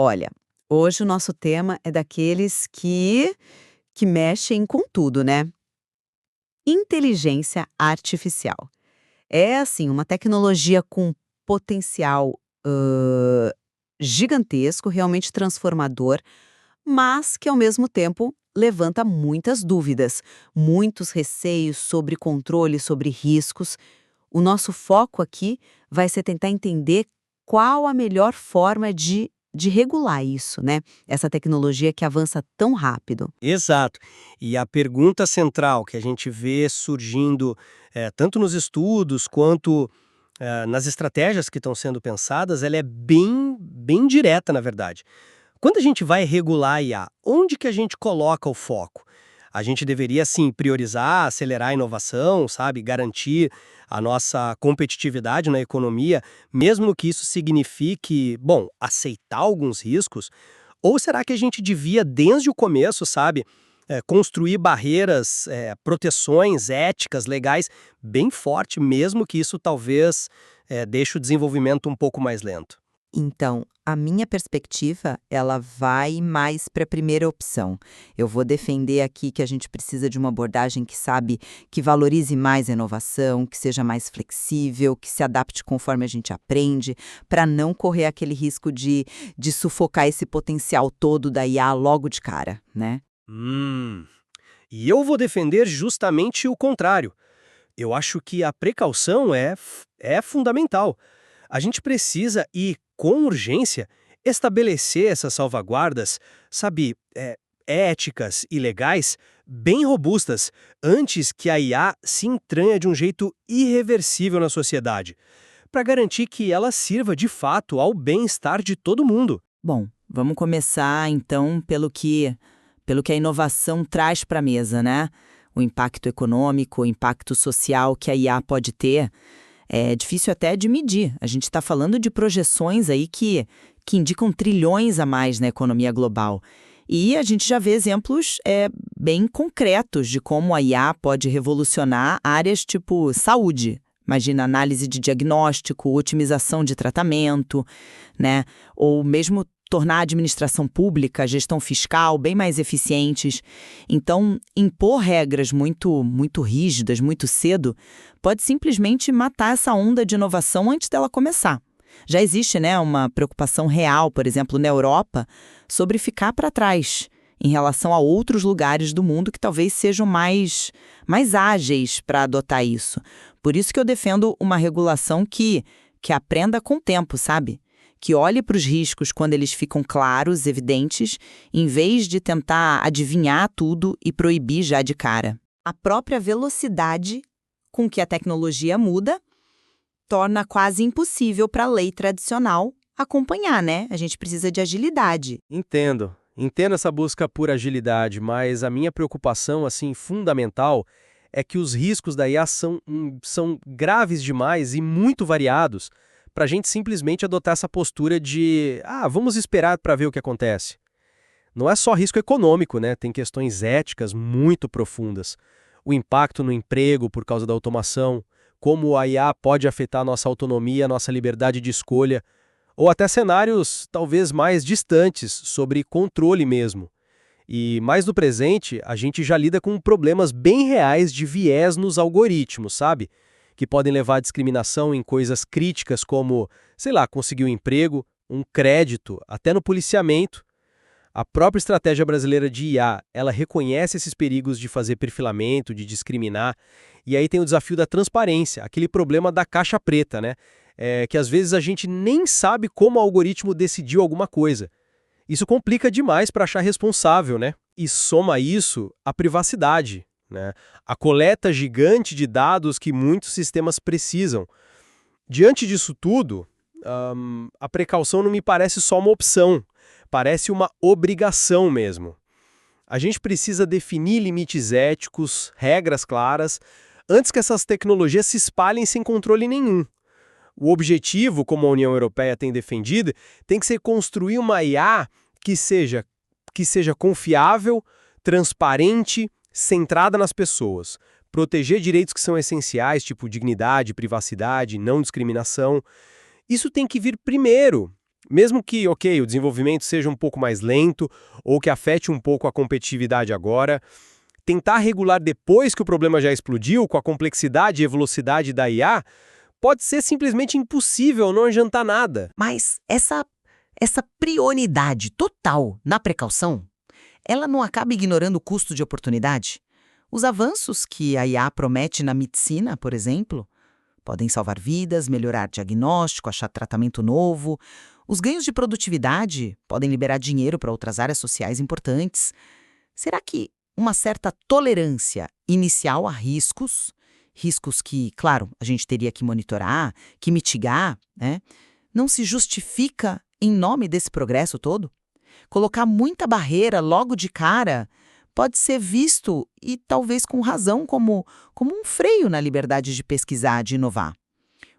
Olha, hoje o nosso tema é daqueles que mexem com tudo, né? Inteligência artificial. É assim, uma tecnologia com potencial gigantesco, realmente transformador, mas que ao mesmo tempo levanta muitas dúvidas, muitos receios sobre controle, sobre riscos. O nosso foco aqui vai ser tentar entender qual a melhor forma de regular isso, né? Essa tecnologia que avança tão rápido. Exato. E a pergunta central que a gente vê surgindo tanto nos estudos quanto nas estratégias que estão sendo pensadas, ela é bem direta, na verdade. Quando a gente vai regular a IA, onde que a gente coloca o foco? A gente deveria, sim, priorizar, acelerar a inovação, sabe? Garantir a nossa competitividade na economia, mesmo que isso signifique, bom, aceitar alguns riscos. Ou será que a gente devia, desde o começo, sabe, construir barreiras, proteções éticas, legais, bem forte, mesmo que isso talvez deixe o desenvolvimento um pouco mais lento? Então, a minha perspectiva, ela vai mais para a primeira opção. Eu vou defender aqui que a gente precisa de uma abordagem que sabe que valorize mais a inovação, que seja mais flexível, que se adapte conforme a gente aprende, para não correr aquele risco de sufocar esse potencial todo da IA logo de cara, né? Hum. E eu vou defender justamente o contrário. Eu acho que a precaução é fundamental. A gente precisa e, com urgência, estabelecer essas salvaguardas, sabe, éticas e legais bem robustas antes que a IA se entranhe de um jeito irreversível na sociedade, para garantir que ela sirva de fato ao bem-estar de todo mundo. Bom, vamos começar então pelo que a inovação traz para a mesa, né? O impacto econômico, o impacto social que a IA pode ter. É difícil até de medir. A gente está falando de projeções aí que indicam trilhões a mais na economia global. E a gente já vê exemplos bem concretos de como a IA pode revolucionar áreas tipo saúde. Imagina análise de diagnóstico, otimização de tratamento, né? Ou mesmo tornar a administração pública, a gestão fiscal bem mais eficientes. Então, impor regras muito rígidas, muito cedo, pode simplesmente matar essa onda de inovação antes dela começar. Já existe, né, uma preocupação real, por exemplo, na Europa, sobre ficar para trás em relação a outros lugares do mundo que talvez sejam mais ágeis para adotar isso. Por isso que eu defendo uma regulação que aprenda com o tempo, sabe? Que olhe para os riscos quando eles ficam claros, evidentes, em vez de tentar adivinhar tudo e proibir já de cara. A própria velocidade com que a tecnologia muda torna quase impossível para a lei tradicional acompanhar, né? A gente precisa de agilidade. Entendo. Entendo essa busca por agilidade, mas a minha preocupação, assim, fundamental é que os riscos da IA são graves demais e muito variados para a gente simplesmente adotar essa postura de vamos esperar para ver o que acontece. Não é só risco econômico, né? Tem questões éticas muito profundas. O impacto no emprego por causa da automação, como a IA pode afetar a nossa autonomia, a nossa liberdade de escolha, ou até cenários talvez mais distantes sobre controle mesmo. E mais no presente, a gente já lida com problemas bem reais de viés nos algoritmos, sabe? Que podem levar à discriminação em coisas críticas como, sei lá, conseguir um emprego, um crédito, até no policiamento. A própria estratégia brasileira de IA, ela reconhece esses perigos de fazer perfilamento, de discriminar, e aí tem o desafio da transparência, aquele problema da caixa preta, né? Que às vezes a gente nem sabe como o algoritmo decidiu alguma coisa. Isso complica demais para achar responsável, né? E soma isso a privacidade, né? A coleta gigante de dados que muitos sistemas precisam. Diante disso tudo, a precaução não me parece só uma opção, parece uma obrigação mesmo. A gente precisa definir limites éticos, regras claras, antes que essas tecnologias se espalhem sem controle nenhum. O objetivo, como a União Europeia tem defendido, tem que ser construir uma IA que seja confiável, transparente, centrada nas pessoas, proteger direitos que são essenciais, tipo dignidade, privacidade, não discriminação. Isso tem que vir primeiro, Mesmo que, ok, o desenvolvimento seja um pouco mais lento ou que afete um pouco a competitividade agora, tentar regular depois que o problema já explodiu, com a complexidade e velocidade da IA, pode ser simplesmente impossível, não adiantar nada. Mas essa prioridade total na precaução, ela não acaba ignorando o custo de oportunidade? Os avanços que a IA promete na medicina, por exemplo, podem salvar vidas, melhorar diagnóstico, achar tratamento novo. Os ganhos de produtividade podem liberar dinheiro para outras áreas sociais importantes. Será que uma certa tolerância inicial a riscos que, claro, a gente teria que monitorar, que mitigar, né, não se justifica em nome desse progresso todo? Colocar muita barreira logo de cara pode ser visto, e talvez com razão, como um freio na liberdade de pesquisar, de inovar.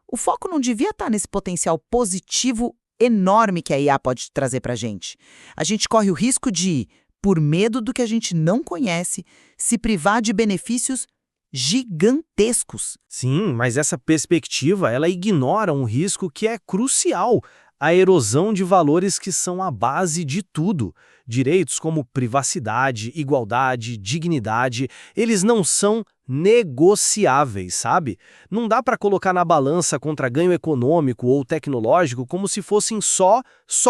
O foco não devia estar nesse potencial positivo enorme que a IA pode trazer para a gente. A gente corre o risco de, por medo do que a gente não conhece, se privar de benefícios gigantescos. Sim, mas essa perspectiva, ela ignora um risco que é crucial, a erosão de valores que são a base de tudo. Direitos como privacidade, igualdade, dignidade, eles não são negociáveis, sabe? Não dá para colocar na balança contra ganho econômico ou tecnológico como se fossem só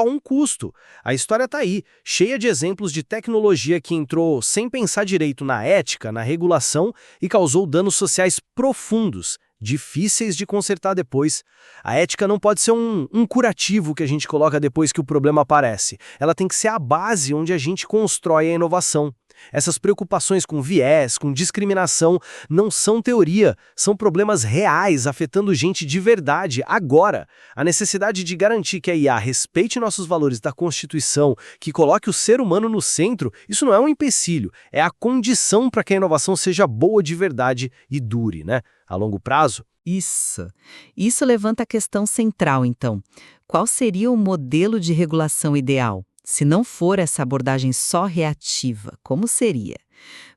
um custo. A história tá aí, cheia de exemplos de tecnologia que entrou sem pensar direito na ética, na regulação e causou danos sociais profundos, difíceis de consertar depois. A ética não pode ser um curativo que a gente coloca depois que o problema aparece. Ela tem que ser a base onde a gente constrói a inovação. Essas preocupações com viés, com discriminação, não são teoria, são problemas reais afetando gente de verdade, agora. A necessidade de garantir que a IA respeite nossos valores da Constituição, que coloque o ser humano no centro, isso não é um empecilho, é a condição para que a inovação seja boa de verdade e dure, né? A longo prazo. Isso levanta a questão central, então. Qual seria o modelo de regulação ideal? Se não for essa abordagem só reativa, como seria?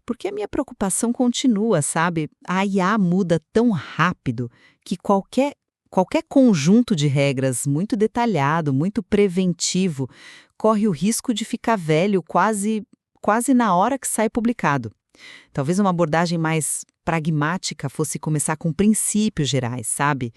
Porque a minha preocupação continua, sabe? A IA muda tão rápido que qualquer conjunto de regras muito detalhado, muito preventivo, corre o risco de ficar velho quase na hora que sai publicado. Talvez uma abordagem mais pragmática fosse começar com princípios gerais, sabe?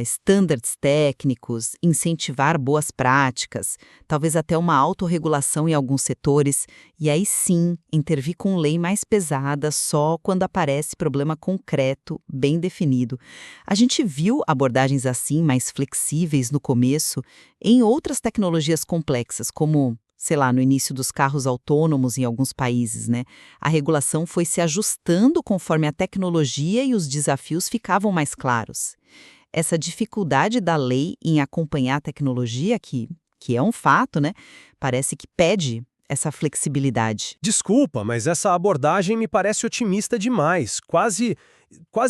Estándares técnicos, incentivar boas práticas, talvez até uma autorregulação em alguns setores, e aí sim intervir com lei mais pesada só quando aparece problema concreto, bem definido. A gente viu abordagens assim, mais flexíveis no começo, em outras tecnologias complexas, como, sei lá, no início dos carros autônomos em alguns países, né? A regulação foi se ajustando conforme a tecnologia e os desafios ficavam mais claros. Essa dificuldade da lei em acompanhar a tecnologia, que é um fato, né? Parece que pede essa flexibilidade. Desculpa, mas essa abordagem me parece otimista demais, quase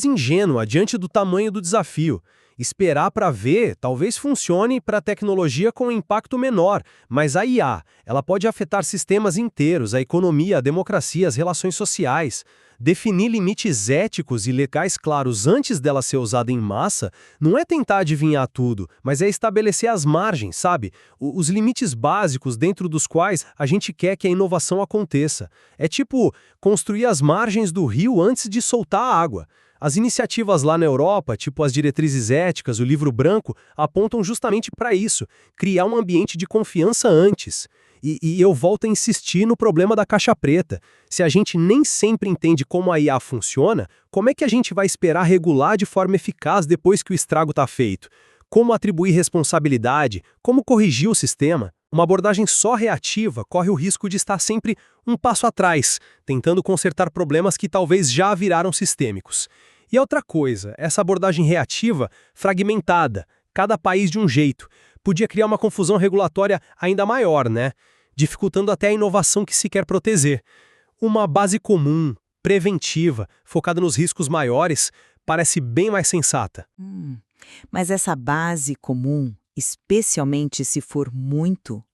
ingênua diante do tamanho do desafio. Esperar para ver talvez funcione para a tecnologia com impacto menor, mas a IA, ela pode afetar sistemas inteiros, a economia, a democracia, as relações sociais. Definir limites éticos e legais claros antes dela ser usada em massa não é tentar adivinhar tudo, mas é estabelecer as margens, sabe? Os limites básicos dentro dos quais a gente quer que a inovação aconteça. É tipo construir as margens do rio antes de soltar a água. As iniciativas lá na Europa, tipo as diretrizes éticas, o livro branco, apontam justamente para isso, criar um ambiente de confiança antes. E eu volto a insistir no problema da caixa preta. Se a gente nem sempre entende como a IA funciona, como é que a gente vai esperar regular de forma eficaz depois que o estrago está feito? Como atribuir responsabilidade? Como corrigir o sistema? Uma abordagem só reativa corre o risco de estar sempre um passo atrás, tentando consertar problemas que talvez já viraram sistêmicos. E outra coisa, essa abordagem reativa, fragmentada, cada país de um jeito, podia criar uma confusão regulatória ainda maior, né? Dificultando até a inovação que se quer proteger. Uma base comum, preventiva, focada nos riscos maiores, parece bem mais sensata. Mas essa base comum, especialmente se for muito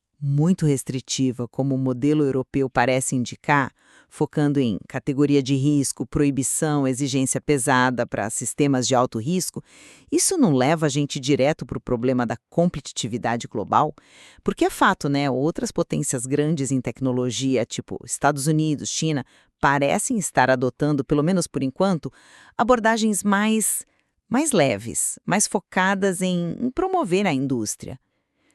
restritiva, como o modelo europeu parece indicar, focando em categoria de risco, proibição, exigência pesada para sistemas de alto risco, isso não leva a gente direto para o problema da competitividade global? Porque é fato, né? Outras potências grandes em tecnologia, tipo Estados Unidos, China, parecem estar adotando, pelo menos por enquanto, abordagens mais leves, mais focadas em promover a indústria.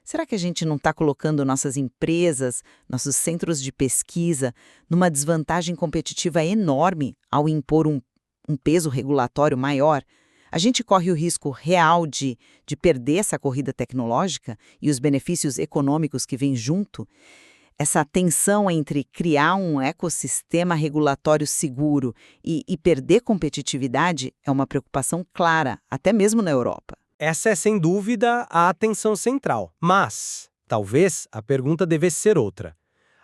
Será que a gente não está colocando nossas empresas, nossos centros de pesquisa, numa desvantagem competitiva enorme ao impor um peso regulatório maior? A gente corre o risco real de perder essa corrida tecnológica e os benefícios econômicos que vêm junto? Essa tensão entre criar um ecossistema regulatório seguro e perder competitividade é uma preocupação clara, até mesmo na Europa. Essa é, sem dúvida, a atenção central. Mas, talvez, a pergunta devesse ser outra.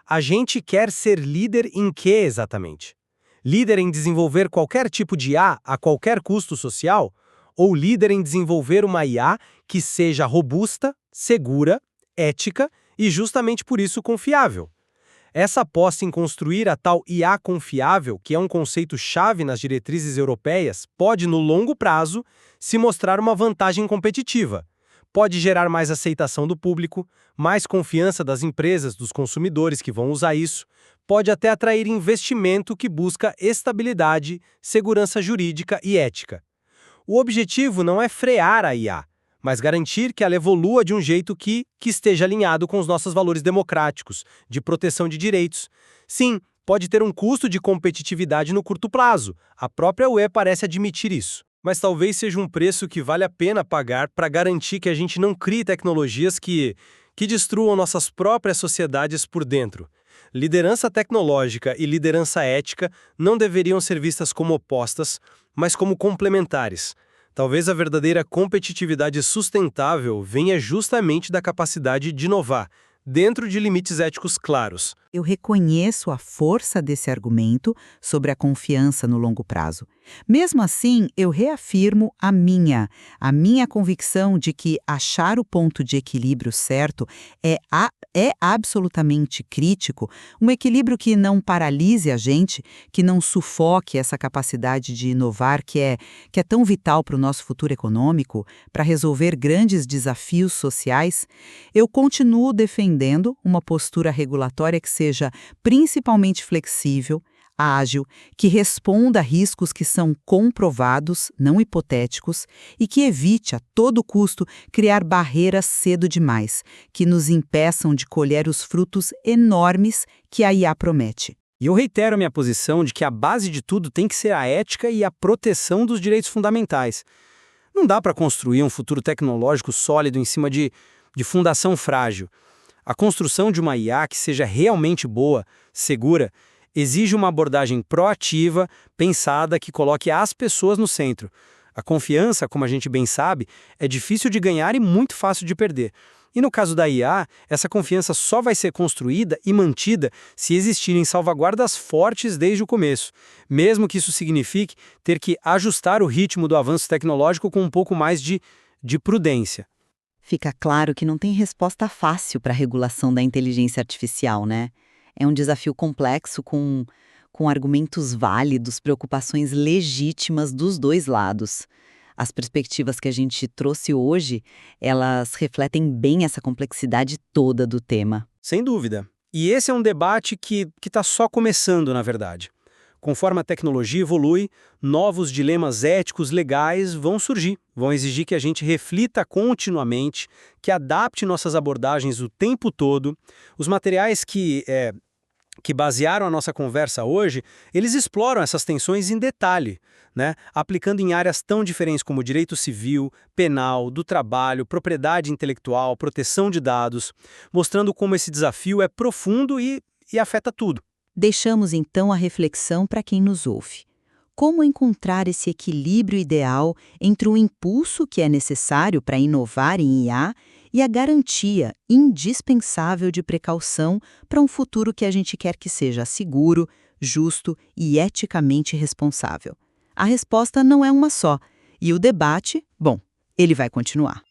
A gente quer ser líder em quê exatamente? Líder em desenvolver qualquer tipo de IA a qualquer custo social? Ou líder em desenvolver uma IA que seja robusta, segura, ética e justamente por isso confiável? Essa aposta em construir a tal IA confiável, que é um conceito-chave nas diretrizes europeias, pode, no longo prazo, se mostrar uma vantagem competitiva. Pode gerar mais aceitação do público, mais confiança das empresas, dos consumidores que vão usar isso, pode até atrair investimento que busca estabilidade, segurança jurídica e ética. O objetivo não é frear a IA, mas garantir que ela evolua de um jeito que esteja alinhado com os nossos valores democráticos, de proteção de direitos. Sim, pode ter um custo de competitividade no curto prazo. A própria UE parece admitir isso. Mas talvez seja um preço que vale a pena pagar para garantir que a gente não crie tecnologias que destruam nossas próprias sociedades por dentro. Liderança tecnológica e liderança ética não deveriam ser vistas como opostas, mas como complementares. Talvez a verdadeira competitividade sustentável venha justamente da capacidade de inovar, dentro de limites éticos claros. Eu reconheço a força desse argumento sobre a confiança no longo prazo. Mesmo assim, eu reafirmo a minha convicção de que achar o ponto de equilíbrio certo é absolutamente crítico, um equilíbrio que não paralise a gente, que não sufoque essa capacidade de inovar que é tão vital para o nosso futuro econômico, para resolver grandes desafios sociais. Eu continuo defendendo uma postura regulatória que seja principalmente flexível, ágil, que responda a riscos que são comprovados, não hipotéticos, e que evite a todo custo criar barreiras cedo demais, que nos impeçam de colher os frutos enormes que a IA promete. E eu reitero a minha posição de que a base de tudo tem que ser a ética e a proteção dos direitos fundamentais. Não dá para construir um futuro tecnológico sólido em cima de fundação frágil. A construção de uma IA que seja realmente boa, segura, exige uma abordagem proativa, pensada, que coloque as pessoas no centro. A confiança, como a gente bem sabe, é difícil de ganhar e muito fácil de perder. E no caso da IA, essa confiança só vai ser construída e mantida se existirem salvaguardas fortes desde o começo, mesmo que isso signifique ter que ajustar o ritmo do avanço tecnológico com um pouco mais de prudência. Fica claro que não tem resposta fácil para a regulação da inteligência artificial, né? É um desafio complexo com argumentos válidos, preocupações legítimas dos dois lados. As perspectivas que a gente trouxe hoje, elas refletem bem essa complexidade toda do tema. Sem dúvida. E esse é um debate que está só começando, na verdade. Conforme a tecnologia evolui, novos dilemas éticos legais vão surgir, vão exigir que a gente reflita continuamente, que adapte nossas abordagens o tempo todo. Os materiais que basearam a nossa conversa hoje, eles exploram essas tensões em detalhe, né? Aplicando em áreas tão diferentes como direito civil, penal, do trabalho, propriedade intelectual, proteção de dados, mostrando como esse desafio é profundo e afeta tudo. Deixamos então a reflexão para quem nos ouve. Como encontrar esse equilíbrio ideal entre o impulso que é necessário para inovar em IA e a garantia indispensável de precaução para um futuro que a gente quer que seja seguro, justo e eticamente responsável? A resposta não é uma só, e o debate, bom, ele vai continuar.